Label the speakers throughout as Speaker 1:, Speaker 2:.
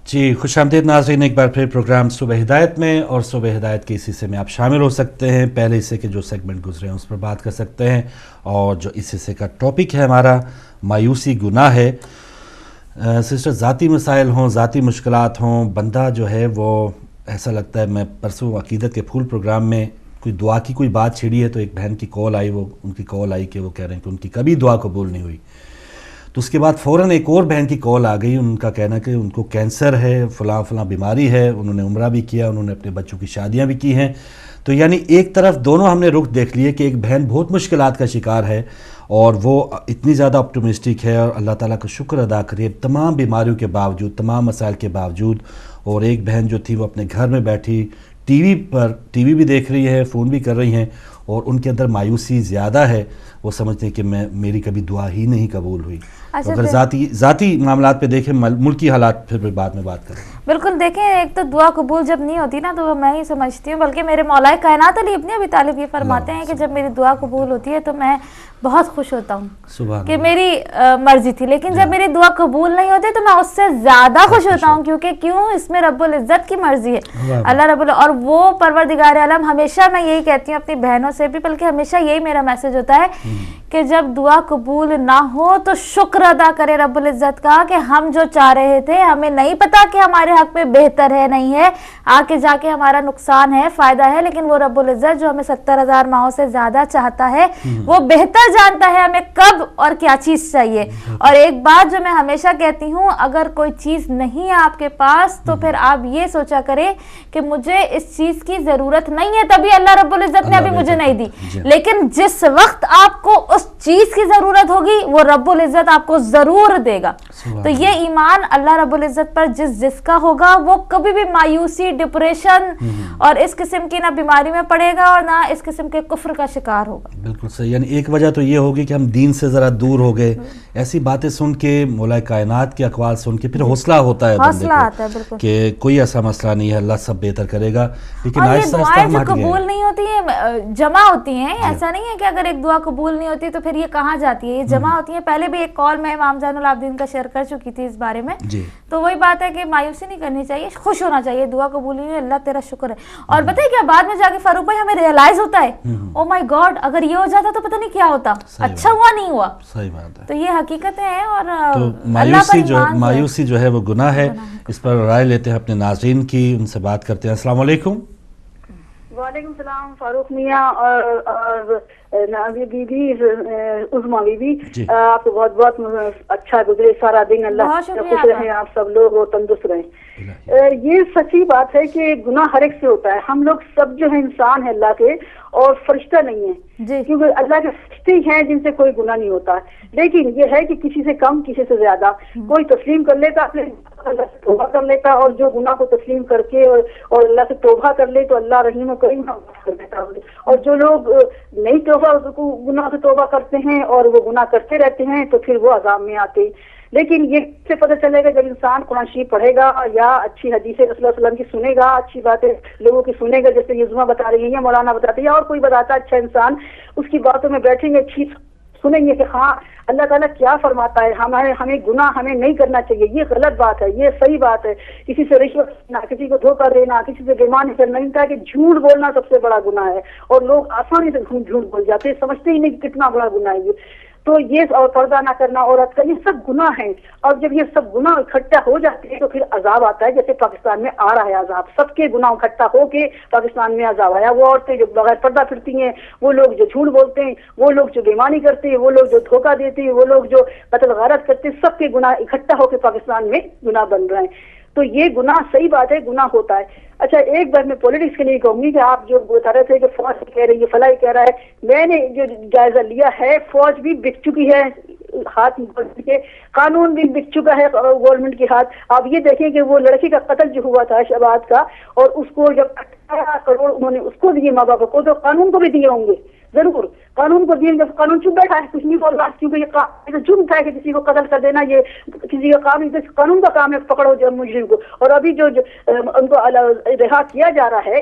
Speaker 1: جی خوش آمدید ناظرین، ایک بار پھر پروگرام صبح ہدایت میں، اور صبح ہدایت کے اس حصے میں آپ شامل ہو سکتے ہیں۔ پہلے حصے کے جو سیگمنٹ گزرے ہیں اس پر بات کر سکتے ہیں، اور جو اس حصے کا ٹاپک ہے ہمارا مایوسی گناہ ہے۔ سسٹر، ذاتی مسائل ہوں، ذاتی مشکلات ہوں، بندہ جو ہے وہ ایسا لگتا ہے، میں پرسوں عقیدت کے پھول پروگرام میں کوئی دعا کی کوئی بات چھڑی ہے تو ایک بہن کی کال آئی، ان کی کال آئی کہ وہ کہہ رہے ہیں کہ ان کی کبھی دعا قبول نہیں ہوئی۔ تو اس کے بعد فوراً ایک اور بہن کی کال آ گئی، ان کا کہنا کہ ان کو کینسر ہے، فلاں فلاں بیماری ہے، انہوں نے عمرہ بھی کیا، انہوں نے اپنے بچوں کی شادیاں بھی کی ہیں۔ تو یعنی ایک طرف دونوں ہم نے رخ دیکھ لیے کہ ایک بہن بہت مشکلات کا شکار ہے اور وہ اتنی زیادہ آپٹمسٹک ہے اور اللہ تعالیٰ کا شکر ادا کریے تمام بیماریوں کے باوجود، تمام مسائل کے باوجود، اور ایک بہن جو تھی وہ اپنے گھر میں بیٹھی ٹی وی بھی دیکھ رہی ہے، فون بھی کر رہی ہیں، اور ان کے اندر مایوسی زیادہ ہے، وہ سمجھتے ہیں کہ میری کبھی دعا ہی نہیں قبول ہوئی۔ اگر ذاتی معاملات پہ دیکھیں، ملکی حالات پھر بعد میں بات کریں۔
Speaker 2: بالکل، دیکھیں ایک تو دعا قبول جب نہیں ہوتی نا تو میں ہی سمجھتی ہوں، بلکہ میرے مولا کائنات علی ابن ابی طالب یہ فرماتے ہیں کہ جب میری دعا قبول ہوتی ہے تو میں بہت خوش ہوتا ہوں کہ میری مرضی تھی، لیکن جب میری دعا قبول نہیں ہوتی تو میں اس سے زیادہ خوش ہوتا ہوں، کیونکہ کیوں، اس میں رب العزت کی مرضی ہے، اللہ رب اور وہ پروردگار عالم۔ ہمیشہ میں یہی کہتی ہوں اپنی بہنوں سے بھی، بلکہ ہمیشہ یہی میرا میسج ہوتا ہے کہ جب دعا قبول نہ ہو تو شکر ادا کرے رب العزت کا کہ ہم جو چاہ رہے تھے، ہمیں نہیں پتا کہ ہمارے حق میں بہتر ہے نہیں ہے، آگے جا کے ہمارا نقصان ہے فائدہ ہے، لیکن وہ رب العزت جو ہمیں 70,000 ماہوں سے زیادہ چاہتا ہے وہ بہتر جانتا ہے ہمیں کب اور کیا چیز چاہیے۔ اور ایک بات جو میں ہمیشہ کہتی ہوں، اگر کوئی چیز نہیں ہے آپ کے پاس تو پھر آپ یہ سوچا کریں کہ مجھے اس چیز کی ضرورت نہیں ہے، تبھی اللہ رب العزت نے ابھی مجھے نہیں دی، لیکن جس وقت آپ کو اس چیز کی ضرورت ہوگی وہ رب العزت آپ کو ضرور دے گا۔ تو یہ ایمان اللہ رب العزت پر جس کا ہوگا وہ کبھی بھی مایوسی، ڈپریشن اور اس قسم کی نہ بیماری میں پڑے گا اور نہ اس قسم کے کفر کا شکار ہوگا۔
Speaker 1: بالکل صحیح، یعنی ایک وجہ تو یہ ہوگی کہ ہم دین سے ذرا دور ہو گئے، ایسی باتیں سن کے، مولا کائنات کے اقوال سن کے پھر حوصلہ ہوتا ہے بندے کو کہ کوئی ایسا مسئلہ نہیں ہے، اللہ سب بہتر کرے گا، لیکن آہستہ آہستہ ہم ہٹ گئے۔
Speaker 2: قبول نہیں ہوتی ہیں، جمع ہوتی ہیں، ایسا نہیں ہے کہ اگر ایک دعا قبول نہیں ہوتی تو پھر یہ کہاں جاتی ہے، یہ جمع ہوتی ہیں۔ پہلے بھی ایک کال میں امام زین العابدین کا شیئر کر چکی تھی اس بارے میں، تو وہی بات ہے کہ مایوسی نہیں کرنی چاہیے، خوش ہونا چاہیے، دعا قبول ہوئی ہے، اللہ تیرا شکر ہے۔ اور پتہ ہے کیا، بعد میں جا کے فاروق بھائی ہمیں ریئلائز ہوتا ہے، او مائی گاڈ اگر یہ ہو جاتا تو پتہ نہیں کیا ہوتا، اچھا ہوا نہیں ہوا۔
Speaker 1: صحیح بات ہے،
Speaker 2: تو یہ حقیقتیں ہیں، اور
Speaker 1: تو مایوسی جو ہے وہ گناہ ہے۔ اس پر رائے لیتے ہیں اپنے ناظرین کی، ان سے بات کرتے ہیں۔ السلام علیکم۔
Speaker 3: وعلیکم السلام فاروق میاں اور نازیہ بی بی، عظمیٰ بی بی، آپ کو بہت بہت اچھا گزرے سارا دن، اللہ خوش رہیں آپ سب لوگ اور تندرست رہیں۔ یہ سچی بات ہے کہ گناہ ہر ایک سے ہوتا ہے، ہم لوگ سب جو ہے انسان ہیں اللہ کے، اور فرشتہ نہیں ہے، کیونکہ اللہ کے فرشتے ہیں جن سے کوئی گناہ نہیں ہوتا، لیکن یہ ہے کہ کسی سے کم کسی سے زیادہ، کوئی تسلیم کر لیتا اپنے اللہ سے توبہ کر لیتا، اور جو گناہ کو تسلیم کر کے اور اللہ سے توبہ کر لے تو اللہ رحیم و کریم کر دیتا، اور جو لوگ نہیں توبہ گناہ سے توبہ کرتے ہیں اور وہ گناہ کرتے رہتے ہیں تو پھر وہ عذاب میں آتے۔ لیکن یہ سے پتہ چلے گا جب انسان قرآن شریف پڑھے گا یا اچھی حدیث رسول اللہ علیہ وسلم کی سنے گا، اچھی باتیں لوگوں کی سنے گا، جیسے یہ عظمیٰ بتا رہی ہے، مولانا بتاتے ہیں، اور کوئی بتاتا اچھا انسان، اس کی باتوں میں بیٹھیں گے، اچھی سنیں گے کہ ہاں اللہ تعالیٰ کیا فرماتا ہے، ہمیں گناہ ہمیں نہیں کرنا چاہیے، یہ غلط بات ہے، یہ صحیح بات ہے، کسی سے رشوت لینا، کسی کو دھوکہ دینا، کسی سے بےمانی کرنا، ان کا کہ جھوٹ بولنا سب سے بڑا گناہ ہے، اور لوگ آسانی سے جھوٹ بول جاتے ہیں، سمجھتے ہی نہیں کہ کتنا بڑا گناہ ہے یہ۔ تو یہ اور پردہ نہ کرنا، عورت کا، یہ سب گناہ ہیں، اور جب یہ سب گناہ اکٹھا ہو جاتے ہیں تو پھر عذاب آتا ہے، جیسے پاکستان میں آ رہا ہے عذاب، سب کے گناہ اکٹھا ہو کے پاکستان میں عذاب آیا۔ وہ عورتیں جو بغیر پردہ پھرتی ہیں، وہ لوگ جو جھوٹ بولتے ہیں، وہ لوگ جو بےمانی کرتے ہیں، وہ لوگ جو دھوکہ دیتے ہیں، وہ لوگ جو قتل غارت کرتے ہیں، سب کے گناہ اکٹھا ہو کے پاکستان میں گناہ بن رہے ہیں۔ تو یہ گناہ، صحیح بات ہے، گناہ ہوتا ہے۔ اچھا، ایک بار میں پولیٹکس کے لیے کہوں گی کہ آپ جو بتا رہے تھے کہ فوج کہہ رہی ہے، فلاں کہہ رہا ہے، میں نے جو جائزہ لیا ہے، فوج بھی بک چکی ہے ہاتھ کے، قانون بھی بک چکا ہے گورنمنٹ کے ہاتھ۔ آپ یہ دیکھیں کہ وہ لڑکی کا قتل جو ہوا تھا شہباز کا، اور اس کو جب 18 کروڑ انہوں نے اس کو دیے ماں باپ کو، تو قانون کو بھی دیے ہوں گے ضرور، قانون کو دیے، جب قانون چپ بیٹھا ہے، کچھ نہیں بول رہا، کیونکہ یہ جرم تھا کہ کسی کو قتل کر دینا، یہ کسی کا قانون کا کام ہے، پکڑو مجرم کو۔ اور ابھی جو ان کو رہا کیا جا رہا ہے،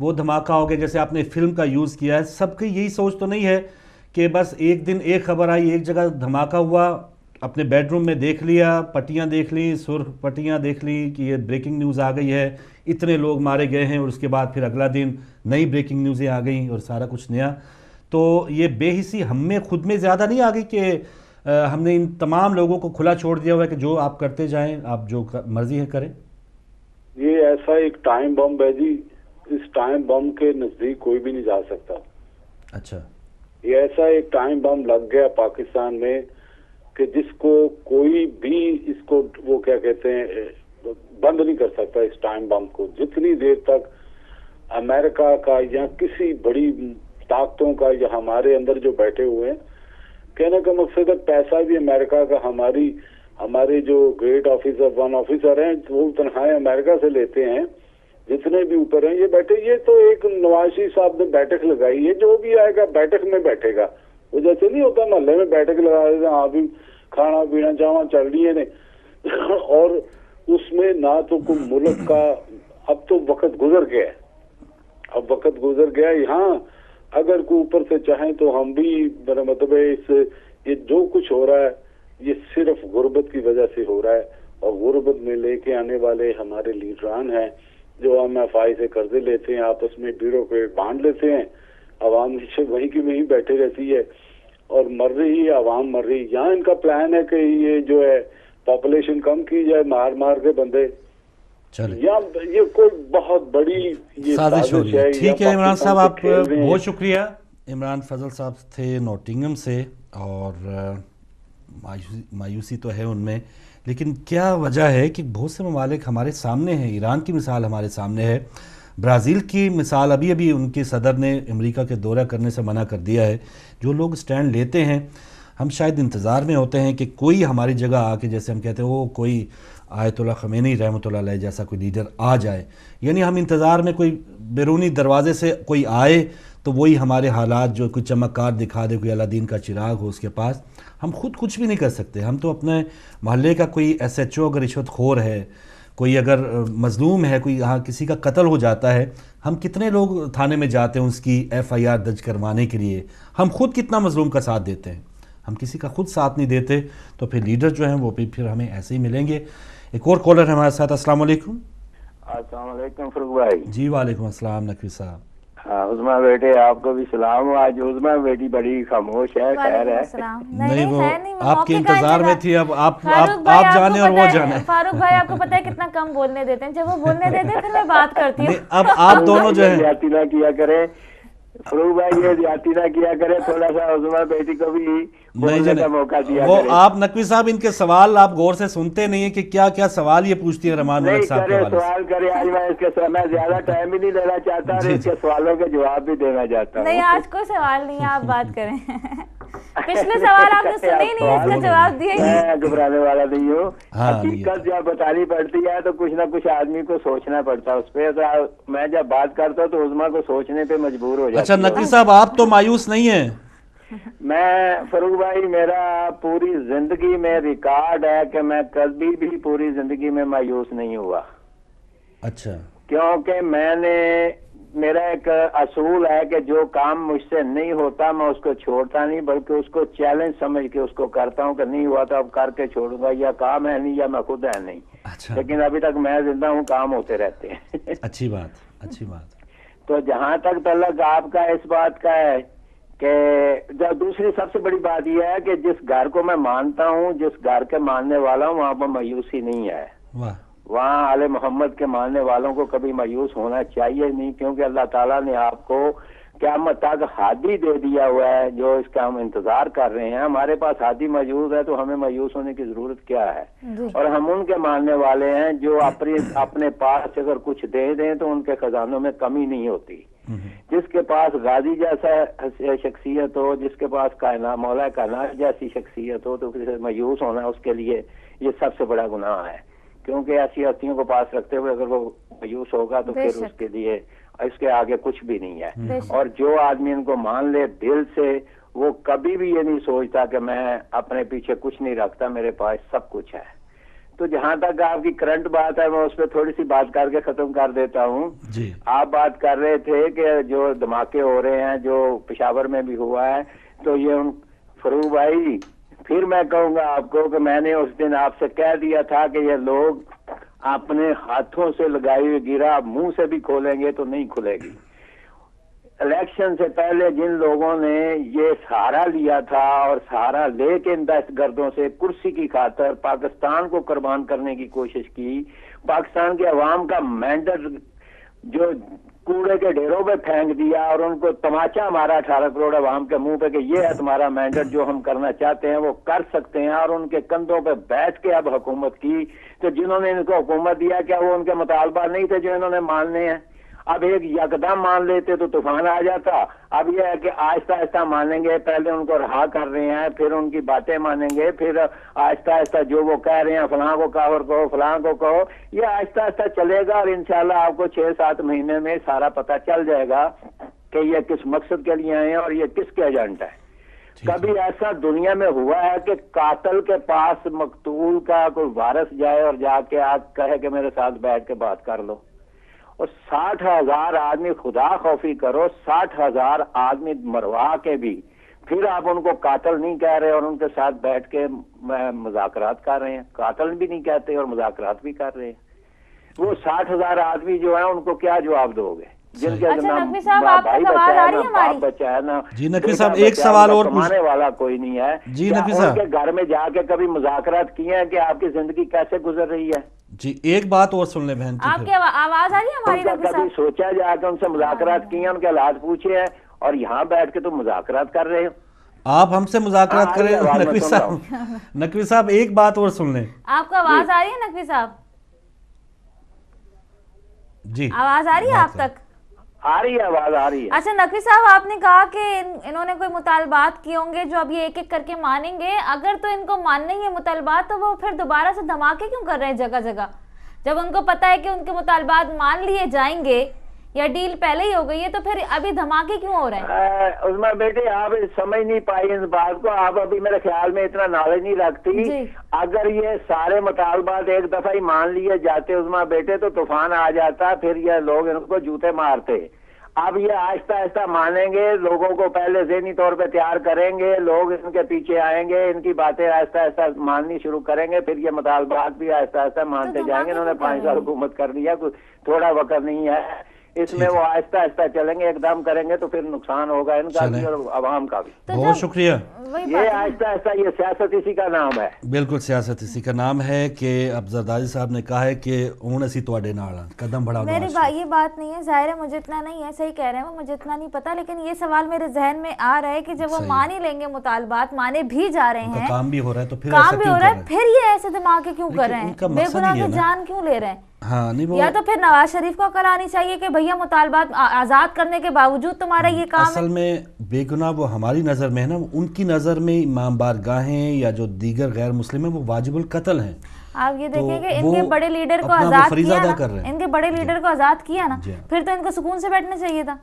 Speaker 1: وہ دھماکہ ہو گیا جیسے آپ نے فلم کا یوز کیا ہے. سب کی یہی سوچ تو نہیں ہے کہ بس ایک دن ایک خبر آئی, ایک جگہ دھماکہ ہوا, اپنے بیڈ روم میں دیکھ لیا, پٹیاں دیکھ لیں, سرخ پٹیاں دیکھ لیں کہ یہ بریکنگ نیوز آ گئی ہے, اتنے لوگ مارے گئے ہیں, اور اس کے بعد پھر اگلا دن نئی بریکنگ نیوزیں آ گئیں اور سارا کچھ نیا. تو یہ بے حسی ہم میں خود میں زیادہ نہیں آ گئی کہ ہم نے ان تمام لوگوں کو کھلا چھوڑ دیا ہوا ہے کہ جو آپ کرتے جائیں, آپ جو مرضی ہے کریں.
Speaker 4: یہ ایسا ایک ٹائم بم ہے جی, اس ٹائم بم کے نزدیک کوئی بھی نہیں جا سکتا.
Speaker 1: اچھا,
Speaker 4: یہ ایسا ایک ٹائم بم لگ گیا پاکستان میں کہ جس کو کوئی بھی اس کو وہ کیا کہتے ہیں بند نہیں کر سکتا. اس ٹائم بم کو جتنی دیر تک امریکہ کا یا کسی بڑی طاقتوں کا یا ہمارے اندر جو بیٹھے ہوئے ہیں, کہنے کا مقصد ہے پیسہ بھی امریکہ کا ہمارے جو گریٹ آفیسر 1 آفیسر ہیں وہ تنخواہیں امریکہ سے لیتے ہیں, جتنے بھی اوپر ہیں یہ بیٹھے. یہ تو ایک نواز شریف صاحب نے بیٹھک لگائی ہے, جو بھی آئے گا بیٹھک میں بیٹھے گا. وہ جیسے نہیں ہوتا محلے میں بیٹھک لگا دیتے ہیں, ہاں بھی کھانا پینا چاہاں چل رہی ہے, اور اس میں نہ تو کوئی ملک کا, اب تو وقت گزر گیا ہے, اب وقت گزر گیا. یہاں اگر کوئی اوپر سے چاہیں تو ہم بھی میرا مطلب ہے یہ جو کچھ ہو رہا ہے یہ صرف غربت کی وجہ سے ہو رہا ہے, اور غربت میں لے کے آنے والے ہمارے لیڈران ہیں جو ہم FI سے قرضے لیتے ہیں, آپس میں بیڑوں پہ بانٹ لیتے ہیں, عوام نیچے وہیں کی وہیں بیٹھے رہتی ہے اور مر رہی ہے, عوام مر رہی. یہاں ان کا پلان ہے کہ یہ جو ہے پاپولیشن کم کی جائے, مار کے بندے, یا یہ کوئی بہت بڑی
Speaker 1: سازش ہو رہی ہے. ٹھیک ہے عمران صاحب, آپ بہت شکریہ. عمران فضل صاحب تھے نوٹنگم سے, اور مایوسی تو ہے ان میں, لیکن کیا وجہ ہے کہ بہت سے ممالک ہمارے سامنے ہیں. ایران کی مثال ہمارے سامنے ہے, برازیل کی مثال ابھی ان کے صدر نے امریکہ کے دورہ کرنے سے منع کر دیا ہے. جو لوگ سٹینڈ لیتے ہیں, ہم شاید انتظار میں ہوتے ہیں کہ کوئی ہماری جگہ آ کے, جیسے ہم کہتے ہیں وہ کوئی آیت اللہ خمینی رحمۃ اللہ علیہ جیسا کوئی لیڈر آ جائے, یعنی ہم انتظار میں کوئی بیرونی دروازے سے کوئی آئے تو وہی ہمارے حالات جو کوئی چمکار دکھا دے, کوئی الادین کا چراغ ہو اس کے پاس. ہم خود کچھ بھی نہیں کر سکتے. ہم تو اپنے محلے کا کوئی SHO اگر رشوت خور ہے, کوئی اگر مظلوم ہے, کوئی یہاں کسی کا قتل ہو جاتا ہے, ہم کتنے لوگ تھانے میں جاتے ہیں اس کی FIR درج کروانے کے لیے. ہم خود کتنا مظلوم کا ساتھ دیتے ہیں, ہم کسی کا خود ساتھ نہیں دیتے, تو پھر لیڈر جو ہیں وہ بھی پھر ہمیں ایسے ہی ملیں گے. ایک اور کالر ہے ہمارے ساتھ. السلام علیکم.
Speaker 5: السلام علیکم فروغ بھائی.
Speaker 1: جی وعلیکم السلام نقوی صاحب.
Speaker 5: عظما بیٹے آپ کو بھی سلام. آج عظما بیٹی بڑی خاموش ہے, خیر ہے.
Speaker 1: نہیں وہ آپ کے انتظار میں تھی, اب آپ جانے اور وہ جانے.
Speaker 2: فاروق بھائی آپ کو پتہ ہے کتنا کم بولنے دیتے ہیں, جب وہ بولنے دیتے ہیں پھر میں بات کرتی ہوں.
Speaker 1: اب آپ دونوں جو ہیں
Speaker 5: زیادتی نہ کیا کریں فروغ بھائی, یہ زیادتی نہ کیا کرے, تھوڑا سا عظما بیٹی کو بھی بولنے کا موقع دیا کرے.
Speaker 1: وہ آپ نقوی صاحب ان کے سوال آپ غور سے سنتے نہیں ہیں کہ کیا کیا سوال یہ پوچھتی ہے رحمان ملک صاحب کے حوالے سے.
Speaker 5: سوال کرے آج میں اس کے میں زیادہ ٹائم بھی نہیں لینا چاہتا اور اس کے سوالوں کے جواب بھی دینا چاہتا ہوں.
Speaker 2: نہیں آج کوئی سوال نہیں ہے, آپ بات کریں. پچھلے سوال آپ نے سنے ہی نہیں, اس کا جواب دیا ہی نہیں.
Speaker 5: میں گھبرانے والا نہیں ہوں. حقیقت جب بتانی پڑتی ہے تو کچھ نہ کچھ آدمی کو سوچنا پڑتا ہے اس پہ. میں جب بات کرتا ہوں تو عظما کو سوچنے پہ مجبور ہو جاتا.
Speaker 1: اچھا نقوی صاحب آپ تو مایوس نہیں ہیں؟
Speaker 5: میں فروغ بھائی میرا پوری زندگی میں ریکارڈ ہے کہ میں کبھی بھی پوری زندگی میں مایوس نہیں ہوا.
Speaker 1: اچھا.
Speaker 5: کیونکہ میرا ایک اصول ہے کہ جو کام مجھ سے نہیں ہوتا میں اس کو چھوڑتا نہیں, بلکہ اس کو چیلنج سمجھ کے اس کو کرتا ہوں کہ نہیں ہوا تو اب کر کے چھوڑوں گا, یا کام ہے نہیں یا میں خود ہے نہیں. لیکن ابھی تک میں زندہ ہوں, کام ہوتے رہتے ہیں.
Speaker 1: اچھی بات, اچھی بات.
Speaker 5: تو جہاں تک تعلق آپ کا اس بات کا ہے کہ دوسری سب سے بڑی بات یہ ہے کہ جس گھر کو میں مانتا ہوں, جس گھر کے ماننے والا ہوں, وہاں پر مایوسی نہیں ہے. وہاں آل محمد کے ماننے والوں کو کبھی مایوس ہونا چاہیے نہیں, کیونکہ اللہ تعالیٰ نے آپ کو قیامت تک ہادی دے دیا ہوا ہے جو اس کا ہم انتظار کر رہے ہیں. ہمارے پاس ہادی موجود ہے تو ہمیں مایوس ہونے کی ضرورت کیا ہے. اور ہم ان کے ماننے والے ہیں جو اپنے پاس اگر کچھ دے دیں تو ان کے خزانوں میں کمی نہیں ہوتی. جس کے پاس غازی جیسا شخصیت ہو, جس کے پاس مولا کائنات جیسی شخصیت ہو, تو مایوس ہونا اس کے لیے یہ سب سے بڑا گناہ ہے. کیونکہ ایسی ہستیوں کو پاس رکھتے ہوئے اگر وہ مایوس ہوگا تو پھر اس کے لیے اس کے آگے کچھ بھی نہیں ہے. اور جو آدمی ان کو مان لے دل سے, وہ کبھی بھی یہ نہیں سوچتا کہ میں اپنے پیچھے کچھ نہیں رکھتا, میرے پاس سب کچھ ہے. تو جہاں تک آپ کی کرنٹ بات ہے میں اس پہ تھوڑی سی بات کر کے ختم کر دیتا ہوں
Speaker 1: جی.
Speaker 5: آپ بات کر رہے تھے کہ جو دھماکے ہو رہے ہیں جو پشاور میں بھی ہوا ہے تو یہ فروغ بھائی پھر میں کہوں گا آپ کو کہ میں نے اس دن آپ سے کہہ دیا تھا کہ یہ لوگ اپنے ہاتھوں سے لگائی ہوئی گرا منہ سے بھی کھولیں گے تو نہیں کھلے گی. الیکشن سے پہلے جن لوگوں نے یہ سہارا لیا تھا اور سہارا لے کے ان دہشت گردوں سے کرسی کی خاطر پاکستان کو قربان کرنے کی کوشش کی, پاکستان کے عوام کا مینڈٹ جو کوڑے کے ڈھیروں پہ پھینک دیا اور ان کو تماچا مارا 18 کروڑ عوام کے منہ پہ کہ یہ ہے تمہارا مینڈٹ, جو ہم کرنا چاہتے ہیں وہ کر سکتے ہیں, اور ان کے کندھوں پہ بیٹھ کے اب حکومت کی. تو جنہوں نے ان کو حکومت دیا کیا وہ ان کے مطالبات نہیں تھے جو انہوں نے ماننے ہیں؟ اب ایک یکدم مان لیتے تو طوفان آ جاتا. اب یہ ہے کہ آہستہ آہستہ مانیں گے, پہلے ان کو رہا کر رہے ہیں, پھر ان کی باتیں مانیں گے, پھر آہستہ آہستہ جو وہ کہہ رہے ہیں فلاں کو کافر کہو فلاں کو کہو, یہ آہستہ آہستہ چلے گا اور انشاءاللہ آپ کو 6-7 مہینے میں سارا پتہ چل جائے گا کہ یہ کس مقصد کے لیے آئے ہیں اور یہ کس کے ایجنٹ ہے. کبھی ایسا دنیا میں ہوا ہے کہ قاتل کے پاس مقتول کا کوئی وارث جائے اور جا کے آج کہے کہ میرے ساتھ بیٹھ کے بات کر لو؟ اور 60,000 آدمی خدا خوفی کرو, 60,000 آدمی مروا کے بھی پھر آپ ان کو قاتل نہیں کہہ رہے اور ان کے ساتھ بیٹھ کے مذاکرات کر رہے ہیں. قاتل بھی نہیں کہتے اور مذاکرات بھی کر رہے ہیں. وہ 60,000 آدمی جو ہیں ان کو کیا جواب دو گے جن کے
Speaker 2: نقوی صاحب آپ کی آواز آ رہی ہے ہماری؟
Speaker 5: بچہ ہے نا
Speaker 1: جی نقوی صاحب ایک سوال اور
Speaker 5: کمانے والا کوئی نہیں ہے.
Speaker 1: جی نقوی صاحب
Speaker 5: ان کے گھر میں جا کے کبھی مذاکرات کیے ہیں کہ آپ کی زندگی کیسے گزر رہی ہے؟
Speaker 1: جی ایک بات اور سن لیں بہن جی,
Speaker 2: آپ کی آواز آ رہی ہے ہماری نقوی
Speaker 5: کبھی
Speaker 2: صاحب؟
Speaker 5: سوچا جا کے ان سے مذاکرات کیے ہیں, ان کے حالات پوچھے ہیں, اور یہاں بیٹھ کے تو مذاکرات کر رہے ہو.
Speaker 1: آپ ہم سے مذاکرات کریں نقوی صاحب. نقوی صاحب ایک بات اور سن لیں.
Speaker 2: آپ کو آواز آ رہی ہے نقوی صاحب؟
Speaker 1: جی
Speaker 2: آواز آ رہی ہے آپ تک؟
Speaker 5: آ رہی ہے آواز آ رہی ہے.
Speaker 2: اچھا نقوی صاحب آپ نے کہا کہ انہوں نے کوئی مطالبات کیے ہوں گے جو اب یہ ایک ایک کر کے مانیں گے. اگر تو ان کو ماننے ہی مطالبات تو وہ پھر دوبارہ سے دھماکے کیوں کر رہے ہیں جگہ جگہ, جب ان کو پتا ہے کہ ان کے مطالبات مان لیے جائیں گے یا ڈیل پہلے ہی ہو گئی ہے, تو پھر ابھی دھماکے کیوں ہو رہے ہیں؟
Speaker 5: عظمیٰ بیٹے آپ سمجھ نہیں پائی اس بات کو, آپ ابھی میرے خیال میں اتنا نالج نہیں رکھتی. اگر یہ سارے مطالبات ایک دفعہ ہی مان لیے جاتے عظمیٰ بیٹے تو طوفان آ جاتا, پھر یہ لوگ ان کو جوتے مارتے. اب یہ آہستہ آہستہ مانیں گے, لوگوں کو پہلے ذہنی طور پہ تیار کریں گے, لوگ ان کے پیچھے آئیں گے, ان کی باتیں آہستہ آہستہ ماننی شروع کریں گے, پھر یہ مطالبات بھی آہستہ آہستہ مانتے جائیں گے. انہوں نے 5 سال حکومت کر لیا, کوئی تھوڑا وقت نہیں ہے اس میں, وہ آہستہ آہستہ چلیں گے, ایک دم کریں گے تو پھر نقصان ہوگا ان کا بھی اور عوام کا بھی.
Speaker 1: بہت شکریہ.
Speaker 5: یہ آہستہ آہستہ یہ سیاست اسی کا نام ہے.
Speaker 1: بالکل سیاست اسی کا نام ہے کہ اب زرداری صاحب نے کہا ہے کہ ہن اسی تواڈے نال قدم بڑھاؤ.
Speaker 2: میری یہ بات نہیں ہے, ظاہر ہے مجھے اتنا نہیں ہے, صحیح کہہ رہے ہیں وہ, مجھے اتنا نہیں پتا, لیکن یہ سوال میرے ذہن میں آ رہا ہے کہ جب وہ مان ہی لیں گے مطالبات, مانے بھی جا رہے ہیں,
Speaker 1: کام بھی ہو رہا ہے, تو
Speaker 2: پھر یہ ایسے دماغے کیوں کر رہے ہیں, بے گناہ کی جان کیوں لے رہے ہیں؟ یا تو پھر نواز شریف کو عقل آنی چاہیے کہ بھیا مطالبات آزاد کرنے کے باوجود تمہارا یہ کام
Speaker 1: اصل میں بے گناہ وہ ہماری نظر میں ہے نا, ان کی نظر میں امام بارگاہیں یا جو دیگر غیر مسلم ہیں وہ واجب القتل ہیں.
Speaker 2: آپ یہ دیکھیں کہ ان کے بڑے لیڈر کو آزاد کیا نا, ان کے بڑے لیڈر کو آزاد کیا نا, پھر تو ان کو سکون سے بیٹھنا چاہیے تھا.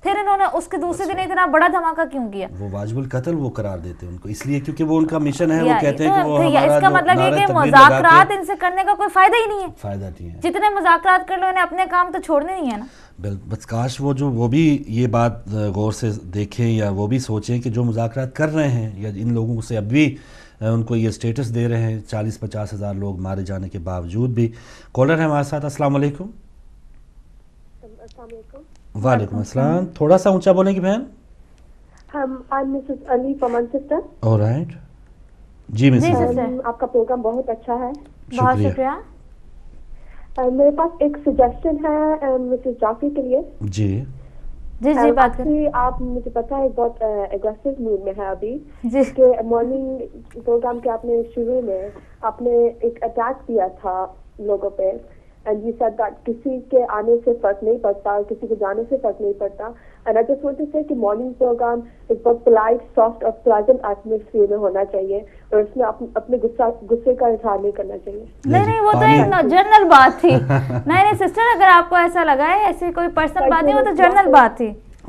Speaker 2: پھر انہوں نے اس کے دوسرے دن اتنا بڑا دھماکہ کیوں کیا؟
Speaker 1: وہ واجب القتل وہ قرار دیتے ہیں ان کو, اس لیے کیونکہ وہ ان کا مشن ہے. وہ کہتے ہیں کہ وہ ہمارا,
Speaker 2: اس کا مطلب یہ کہ مذاکرات ان سے کرنے کا کوئی فائدہ ہی نہیں ہے.
Speaker 1: فائدہ نہیں ہے,
Speaker 2: جتنے مذاکرات کر لو انہیں اپنے کام تو چھوڑنے نہیں ہے نا.
Speaker 1: بس کاش وہ بھی یہ بات غور سے دیکھیں یا وہ بھی سوچیں کہ جو مذاکرات کر رہے ہیں یا ان لوگوں سے اب بھی ان کو یہ سٹیٹس دے رہے ہیں 40-50 ہزار لوگ مارے جانے کے باوجود بھی. کالر ہے ہمارے ساتھ. السلام علیکم.
Speaker 6: السلام علیکم.
Speaker 1: وعلیکم السلام. تھوڑا سا اونچا بولیں گی بہن. آلرائٹ. جی مسز,
Speaker 6: آپ کا پروگرام بہت اچھا ہے.
Speaker 2: بہت شکریہ.
Speaker 6: میرے پاس ایک سجیشن ہے مسز جعفری کے لیے.
Speaker 1: جی
Speaker 2: جی جی بات کریں.
Speaker 6: آپ مجھے پتا ہے بہت اگریسو موڈ میں ہے ابھی, کہ مارننگ پروگرام کے آپ نے شروع میں آپ نے ایک اٹیک کیا تھا لوگوں پہ, and you said that کسی کے آنے سے فرق نہیں پڑتا اور کسی کے جانے سے فرق نہیں پڑتا. and I just want to say کہ مارننگ پروگرام ایک بہت پولائٹ, سافٹ اور پلیزنٹ ایٹماسفیئر میں ہونا چاہیے, اور اس میں اپنے غصے کا اظہار نہیں کرنا چاہیے.
Speaker 2: نہیں وہ تو ایک جنرل بات تھی. نہیں سسٹر, اگر آپ کو ایسا لگا ہے ایسی کوئی پرسنل بات نہیں, وہ تو جنرل بات تھی.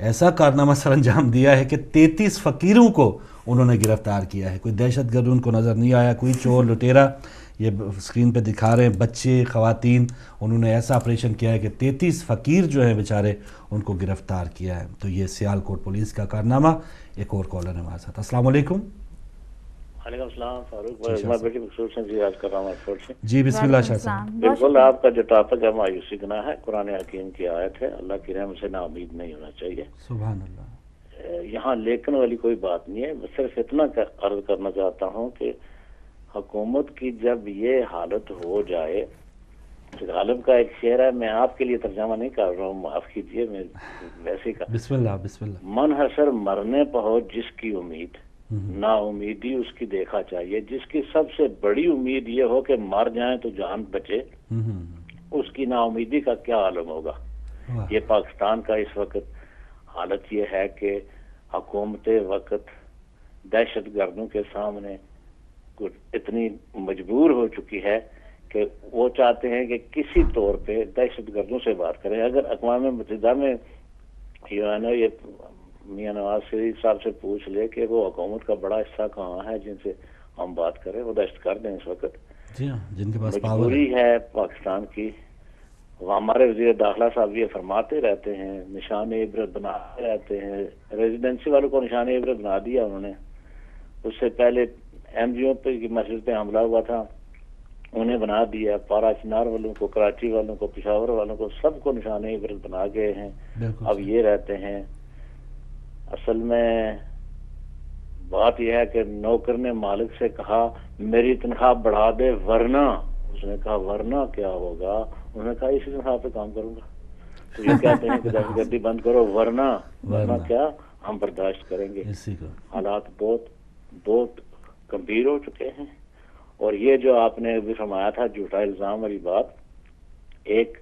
Speaker 1: ایسا کارنامہ سر انجام دیا ہے کہ 33 فقیروں کو انہوں نے گرفتار کیا ہے. کوئی دہشت گرد ان کو نظر نہیں آیا, کوئی چور لٹیرا. یہ اسکرین پہ دکھا رہے ہیں بچے, خواتین, انہوں نے ایسا آپریشن کیا ہے کہ 33 فقیر جو ہیں بیچارے ان کو گرفتار کیا ہے. تو یہ سیالکوٹ پولیس کا کارنامہ. ایک اور کالر ہے ہمارے ساتھ. السلام علیکم.
Speaker 7: وعلیکم السلام فاروق بھائی, میں بڑی مخصوص سے یاد کر رہا ہوں آپ سے.
Speaker 1: جی بسم اللہ شاہ صاحب.
Speaker 7: بالکل, آپ کا جو ٹاپک ہے مایوسی گناہ ہے, قرآن حکیم کی آیت ہے, اللہ کی رحمت سے نا امید نہیں ہونا چاہیے.
Speaker 1: سبحان اللہ.
Speaker 7: یہاں لیکن والی کوئی بات نہیں ہے. صرف اتنا عرض کرنا چاہتا ہوں کہ حکومت کی جب یہ حالت ہو جائے, غالب کا ایک شعر ہے, میں آپ کے لیے ترجمہ نہیں کر رہا ہوں, معاف کیجئے, میں ویسے کا.
Speaker 1: بسم اللہ بسم اللہ.
Speaker 7: من حشر مرنے پہنچ جس کی امید, نا امیدی اس کی دیکھا چاہیے. جس کی سب سے بڑی امید یہ ہو کہ مر جائیں تو جان بچے, اس کی نا امیدی کا کیا عالم ہوگا. یہ پاکستان کا اس وقت حالت یہ ہے کہ حکومت وقت دہشت گردوں کے سامنے اتنی مجبور ہو چکی ہے کہ وہ چاہتے ہیں کہ کسی طور پہ دہشت گردوں سے بات کریں. اگر اقوام متحدہ میں یہ میاں نواز شریف صاحب سے پوچھ لے کہ وہ حکومت کا بڑا حصہ کہاں ہے جن سے ہم بات کریں, وہ دہشت گرد ہیں اس وقت.
Speaker 1: جن کے پاس
Speaker 7: مجبوری ہے پاکستان کی. ہمارے وزیر داخلہ صاحب یہ فرماتے رہتے ہیں, نشان عبرت بناتے رہتے ہیں. ریزیڈنسی والوں کو نشان عبرت بنا دیا انہوں نے. اس سے پہلے ایم جی او پہ مسجد پہ حملہ ہوا تھا, انہیں بنا دیا. پارا چنار والوں کو, کراچی والوں کو, پشاور والوں کو, سب کو نشان عبرت بنا گئے ہیں. اب یہ رہتے ہیں. اصل میں بات یہ ہے کہ نوکر نے مالک سے کہا میری تنخواہ بڑھا دے ورنہ, اس نے کہا ورنہ کیا ہوگا, انہوں نے کہا اسی تنخواہ پہ کام کروں گا. تو یہ کہتے ہیں کہ دہشت گردی بند کرو, ورنہ کیا ہم برداشت کریں گے. حالات بہت بہت گمبھیر ہو چکے ہیں. اور یہ جو آپ نے بھی فرمایا تھا جھوٹا الزام والی بات, ایک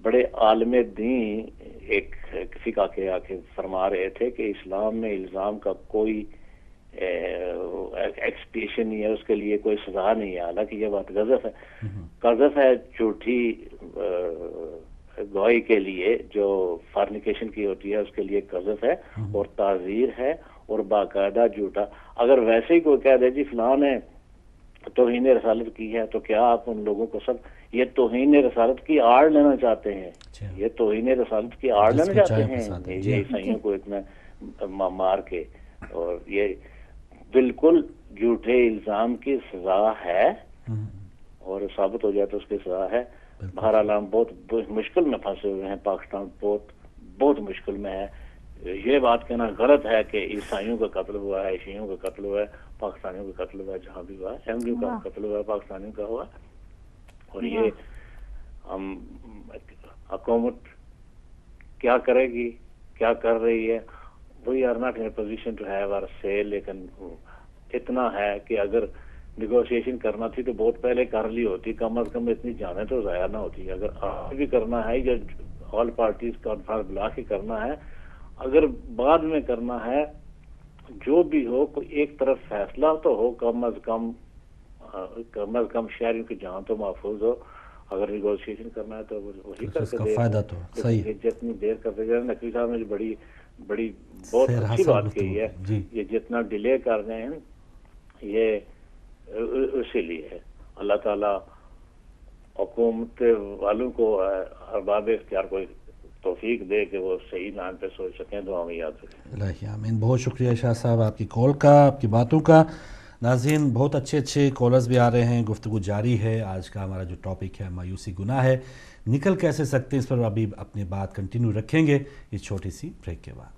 Speaker 7: بڑے عالم دین ایک فقہ کے آ کے فرما رہے تھے کہ اسلام میں الزام کا کوئی ایکسپیشن نہیں ہے, اس کے لیے کوئی سزا نہیں ہے. حالانکہ یہ بات غضب ہے, قذف ہے جھوٹی گواہی کے لیے جو فارنیکیشن کی ہوتی ہے, اس کے لیے قذف ہے اور تعزیر ہے اور باقاعدہ جھوٹا. اگر ویسے ہی کوئی کہہ دے جی فلاں نے توہین رسالت کی ہے, تو کیا آپ ان لوگوں کو سب یہ توہین رسالت کی آڑ لینا چاہتے ہیں؟ یہ توہین رسالت کی آڑ لینا چاہتے ہیں یہ عیسائیوں کو اتنا مار کے. اور یہ بالکل جھوٹے الزام کی سزا ہے, اور ثابت ہو جائے تو اس کی سزا ہے. بہرحال ہم بہت مشکل میں پھنسے ہوئے ہیں, پاکستان بہت بہت مشکل میں ہے. یہ بات کہنا غلط ہے کہ عیسائیوں کا قتل ہوا ہے, شیعوں کا قتل ہوا ہے, پاکستانیوں کا قتل ہوا ہے, جہاں بھی ہوا ہے, ایم یو کا قتل ہوا ہے, پاکستانیوں کا ہوا. اور یہ ہم حکومت کیا کرے گی, کیا کر رہی ہے, we are not in position to have آر سے. لیکن اتنا ہے کہ اگر نیگوشیشن کرنا تھی تو بہت پہلے کر لی ہوتی, کم از کم اتنی جانیں تو ضائع نہ ہوتی. اگر آج بھی کرنا ہے یا آل پارٹیز کانفرنس بلا کے کرنا ہے, اگر بعد میں کرنا ہے, جو بھی ہو کوئی ایک طرف فیصلہ تو ہو, کم از کم شہریوں کی جان تو محفوظ ہو. اگر نیگوشیشن کرنا ہے تو وہی کر کے
Speaker 1: فائدہ تو صحیح.
Speaker 7: جتنی دیر کرتے جائے, نقوی صاحب نے بڑی بہت اچھی بات کہی ہے. یہ جتنا ڈیلے کر رہے ہیں یہ اسی لیے ہے. اللہ تعالیٰ حکومت والوں کو ارباب اختیار کو توفیق دے کہ وہ صحیح لائن پہ سوچ سکیں. دعا میں یاد رکھیں.
Speaker 1: الہی آمین. بہت شکریہ شاہ صاحب آپ کی کال کا, آپ کی باتوں کا. ناظرین بہت اچھے کالرز بھی آ رہے ہیں, گفتگو جاری ہے. آج کا ہمارا جو ٹاپک ہے مایوسی گناہ ہے, نکل کیسے سکتے ہیں, اس پر ابھی اپنی بات کنٹینیو رکھیں گے اس چھوٹی سی بریک کے بعد.